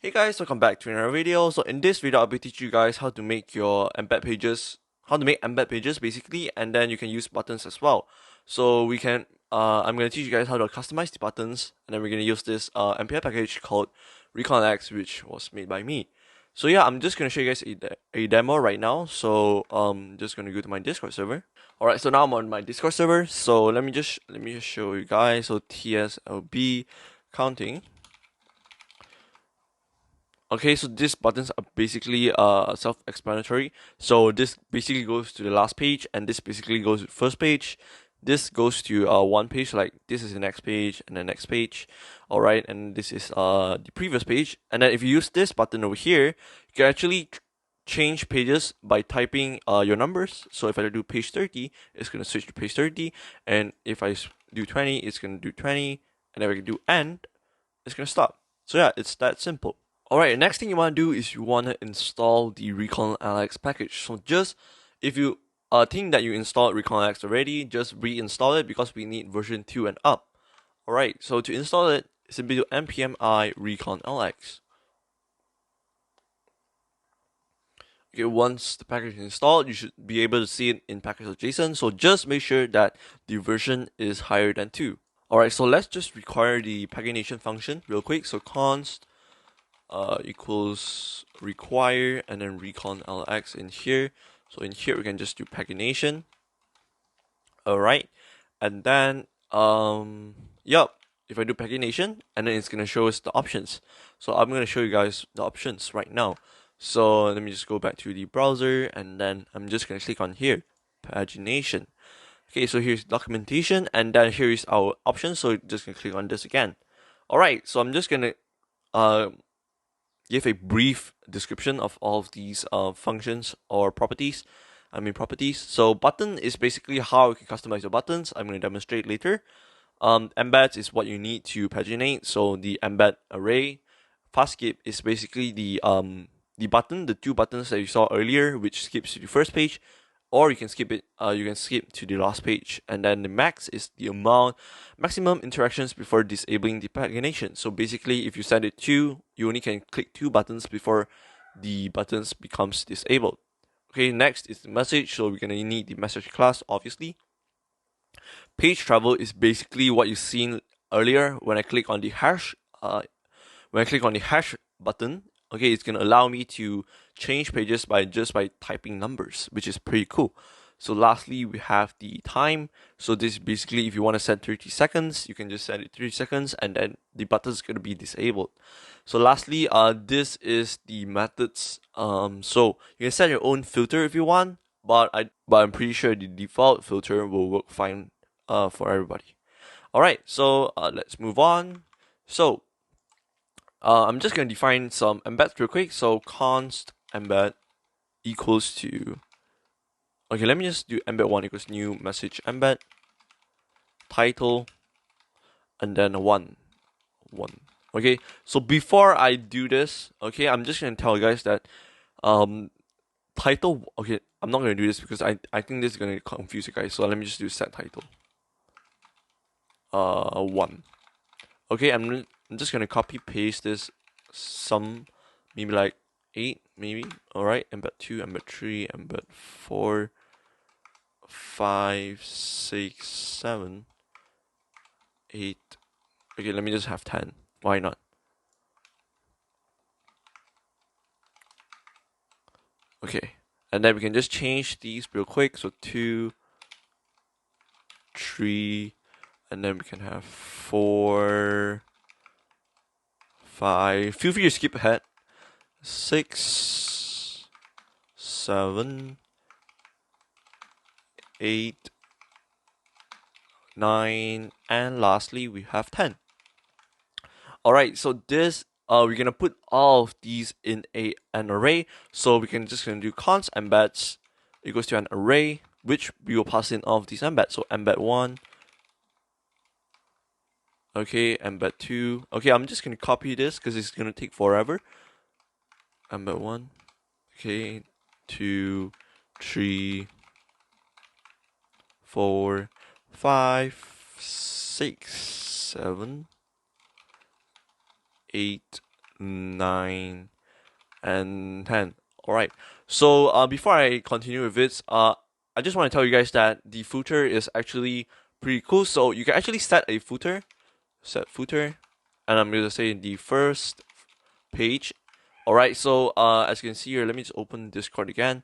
Hey guys, welcome back to another video. So in this video, I'll be teaching you guys how to make your embed pages, how to make embed pages basically, and then you can use buttons as well. So I'm gonna teach you guys how to customize the buttons, and then we're gonna use this NPM package called ReconX, which was made by me. So yeah, I'm just gonna show you guys a demo right now. So just gonna go to my Discord server. All right, so now I'm on my Discord server. So let me just show you guys. So TSLB counting. Okay, so these buttons are basically self-explanatory. So this basically goes to the last page, and this basically goes to the first page. This goes to one page, like this is the next page and the next page. All right, and this is the previous page. And then if you use this button over here, you can actually change pages by typing your numbers. So if I do page 30, it's gonna switch to page 30, and if I do 20, it's gonna do 20, and if I do end, it's gonna stop. So yeah, it's that simple. Alright, next thing you want to do is you want to install the ReconLX package. So just if you think that you installed ReconLX already, just reinstall it because we need version 2 and up. Alright, so to install it, simply do npm I ReconLX. Okay, once the package is installed, you should be able to see it in package.json. So just make sure that the version is higher than 2. Alright, so let's just require the pagination function real quick. So const equals require and then ReconLX in here. So in here we can just do pagination. Alright, and then if I do pagination, and then it's gonna show us the options. So I'm gonna show you guys the options right now. So let me just go back to the browser, and then I'm just gonna click on here, pagination. Okay, so here's documentation, and then here is our options. So just gonna click on this again. Alright, so I'm just gonna give a brief description of all of these functions or properties. So button is basically how you can customize your buttons. I'm going to demonstrate later. Embeds is what you need to paginate. So the embed array. Fast skip is basically the button, the two buttons that you saw earlier, which skips to the first page, or you can skip it. You can skip to the last page, and then the max is the maximum interactions before disabling the pagination. So basically, if you set it to, you only can click 2 buttons before the buttons becomes disabled. Okay, next is the message. So we're gonna need the message class, obviously. Page travel is basically what you've seen earlier when I click on the hash. When I click on the hash button, okay, it's gonna allow me to change pages by typing numbers, which is pretty cool. So lastly, we have the time. So this basically, if you want to set 30 seconds, you can just set it 30 seconds, and then the button is gonna be disabled. So lastly, this is the methods. So you can set your own filter if you want, but I'm pretty sure the default filter will work fine for everybody. All right, so let's move on. So I'm just going to define some embeds real quick. So const embed equals to, okay, let me just do embed1 equals new message embed title and then one. Okay, so before I do this, okay, I'm just going to tell you guys that title, okay, I'm not going to do this because I think this is going to confuse you guys. So let me just do set title 1. Okay, I'm just going to copy paste this some, maybe like 8 maybe. All right, embed 2, embed 3, embed 4, 5, 6, 7, 8. Okay, let me just have 10. Why not? Okay, and then we can just change these real quick. So 2, 3, and then we can have 4, 5. Feel free to skip ahead. 6, 7, 8, 9, and lastly we have 10. Alright, so this we're gonna put all of these in an array. So we can just gonna do const embeds equals to an array, which we will pass in all of these embeds. So embed 1, okay, embed 2. Okay, I'm just gonna copy this because it's gonna take forever. Embed 1, okay, 2, 3, 4, 5, 6, 7, 8, 9, and 10. Alright, so before I continue with it, I just want to tell you guys that the footer is actually pretty cool. So you can actually set a footer, and I'm going to say the first page. Alright, so as you can see here, let me just open Discord again.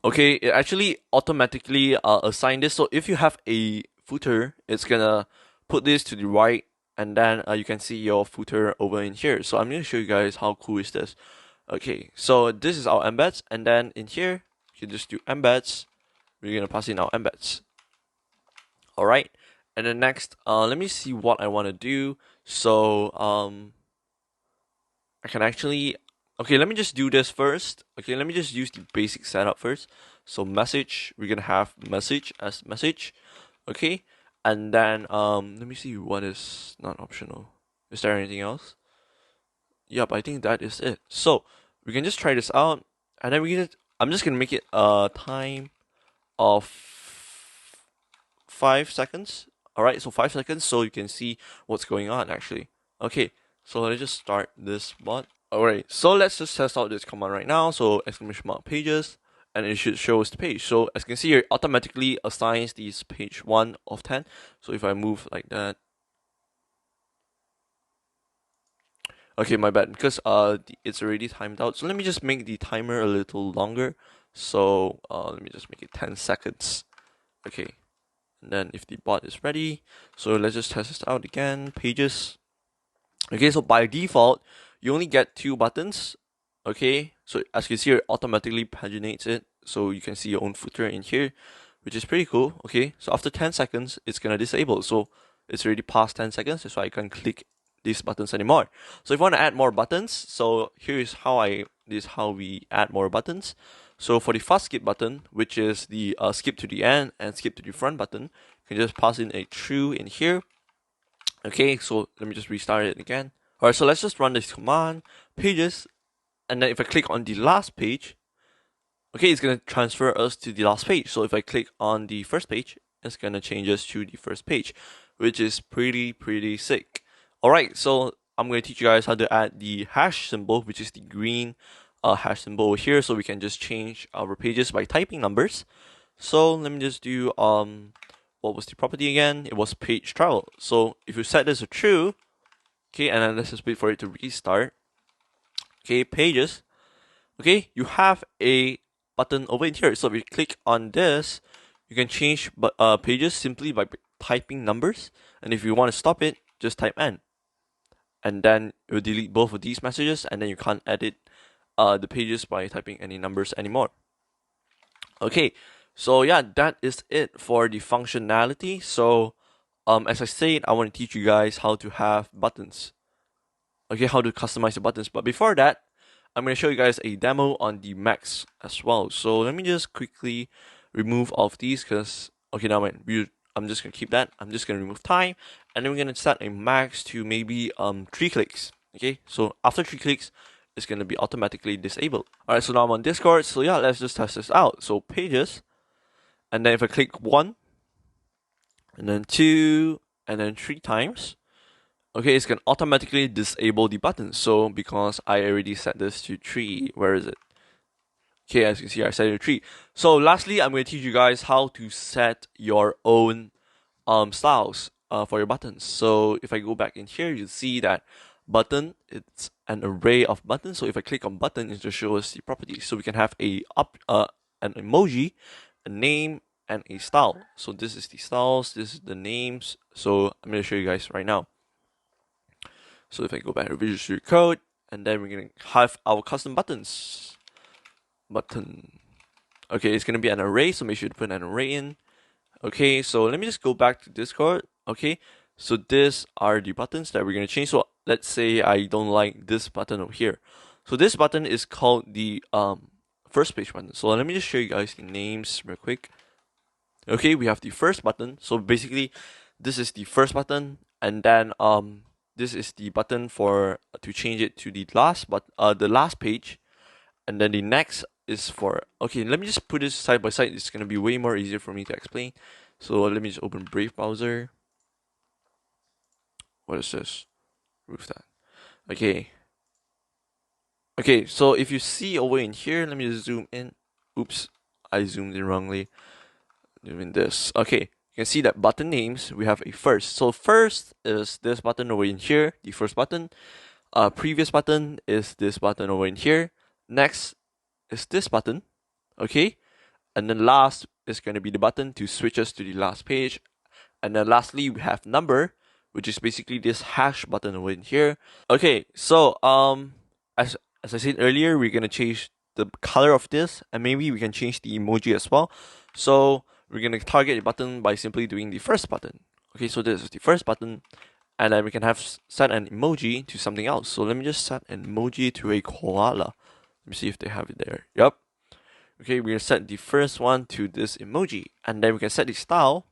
Okay, it actually automatically assign this. So if you have a footer, it's gonna put this to the right, and then you can see your footer over in here. So I'm gonna show you guys how cool is this. Okay, so this is our embeds, and then in here you can just do embeds. We're gonna pass in our embeds. All right, and then next, let me see what I want to do. So I can actually, okay, let me just do this first. Okay, let me just use the basic setup first. So message, we're gonna have message as message. Okay, and then let me see what is not optional. Is there anything else? Yep, I think that is it. So we can just try this out, and then I'm just gonna make it a time of 5 seconds. All right, so 5 seconds, so you can see what's going on actually. Okay, so let's just start this bot. Alright, so let's just test out this command right now. So exclamation mark pages, and it should show us the page. So as you can see here, it automatically assigns these page 1 of 10. So if I move like that, okay, my bad, because it's already timed out. So let me just make the timer a little longer. So let me just make it 10 seconds. Okay, and then if the bot is ready, so let's just test this out again. Pages. Okay, so by default, you only get 2 buttons. Okay, so as you can see, it automatically paginates it, so you can see your own footer in here, which is pretty cool. Okay, so after 10 seconds, it's gonna disable. So it's already past 10 seconds, that's why I can't click these buttons anymore. So if you want to add more buttons, so this is how we add more buttons. So for the fast skip button, which is the skip to the end and skip to the front button, you can just pass in a true in here. Okay, so let me just restart it again. Alright, so let's just run this command, pages, and then if I click on the last page, okay, it's gonna transfer us to the last page. So if I click on the first page, it's gonna change us to the first page, which is pretty sick. Alright, so I'm gonna teach you guys how to add the hash symbol, which is the green hash symbol over here, so we can just change our pages by typing numbers. So let me just do what was the property again? It was page travel. So if you set this to true, okay, and then let's just wait for it to restart. Okay, pages. Okay, you have a button over in here. So if you click on this, you can change pages simply by typing numbers. And if you want to stop it, just type N. And then it will delete both of these messages, and then you can't edit the pages by typing any numbers anymore. Okay, so yeah, that is it for the functionality. So as I said, I want to teach you guys how to have buttons. Okay, how to customize the buttons. But before that, I'm going to show you guys a demo on the Macs as well. So let me just quickly remove all of these because, okay, now I'm just going to keep that. I'm just going to remove time, and then we're going to set a max to maybe 3 clicks. Okay, so after 3 clicks, it's going to be automatically disabled. Alright, so now I'm on Discord. So yeah, let's just test this out. So pages, and then if I click 1, and then 2, and then 3 times, okay, it's gonna automatically disable the button. So because I already set this to 3, where is it? Okay, as you can see, I set it to 3. So lastly, I'm gonna teach you guys how to set your own styles for your buttons. So if I go back in here, you see that button, it's an array of buttons. So if I click on button, it just shows us the properties. So we can have an emoji, a name, and a style. So this is the styles, this is the names. So I'm gonna show you guys right now. So if I go back to Visual Studio Code, and then we're gonna have our custom buttons. Button. Okay, it's gonna be an array, so make sure to put an array in. Okay, so let me just go back to Discord. Okay, so these are the buttons that we're gonna change. So let's say I don't like this button over here. So this button is called the first page button. So let me just show you guys the names real quick. Okay, we have the first button. So basically, this is the first button, and then this is the button for to change it to the last page, and then the next is for, okay, let me just put this side by side. It's gonna be way more easier for me to explain. So let me just open Brave browser. What is this? remove that. Okay, so if you see over in here, let me just zoom in. Oops, I zoomed in wrongly. Doing this. Okay, you can see that button names, we have a first. So first is this button over in here, the first button. Previous button is this button over in here. Next is this button, okay? And then last is going to be the button to switch us to the last page. And then lastly, we have number, which is basically this hash button over in here. Okay, so as I said earlier, we're gonna change the color of this, and maybe we can change the emoji as well. So we're gonna target the button by simply doing the first button. Okay, so this is the first button, and then we can have set an emoji to something else. So let me just set an emoji to a koala. Let me see if they have it there. Yep. Okay, we're gonna set the first one to this emoji, and then we can set the style.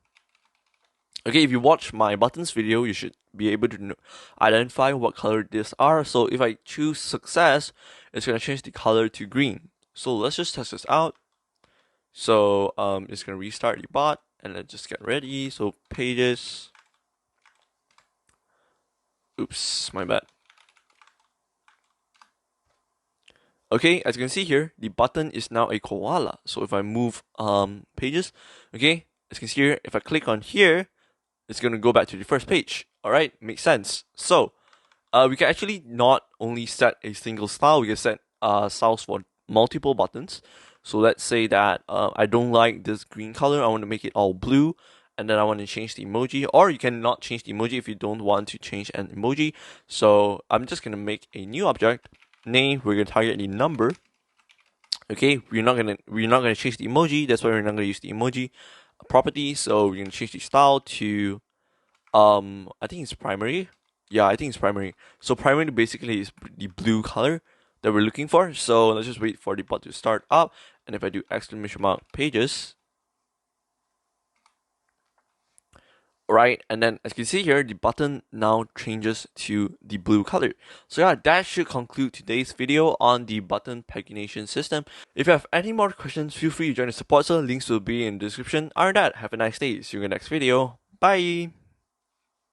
Okay, if you watch my buttons video, you should be able to identify what color these are. So if I choose success, it's going to change the color to green. So let's just test this out. So it's going to restart the bot, and let's just get ready. So pages. Oops, my bad. Okay, as you can see here, the button is now a koala. So if I move pages, okay, as you can see here, if I click on here, it's going to go back to the first page. All right, makes sense. So we can actually not only set a single style, we can set styles for multiple buttons. So let's say that I don't like this green color, I want to make it all blue, and then I want to change the emoji, or you cannot change the emoji if you don't want to change an emoji. So I'm just going to make a new object, name, we're going to target the number. Okay, we're not gonna change the emoji, that's why we're not gonna use the emoji property. So we're gonna change the style to I think it's primary. Yeah, I think it's primary. So primary basically is the blue color that we're looking for. So let's just wait for the bot to start up, and if I do exclamation mark pages, right, and then as you can see here, the button now changes to the blue color. So yeah, that should conclude today's video on the button pagination system. If you have any more questions, feel free to join the support cell. Links will be in the description. Other than that, have a nice day. See you in the next video. Bye.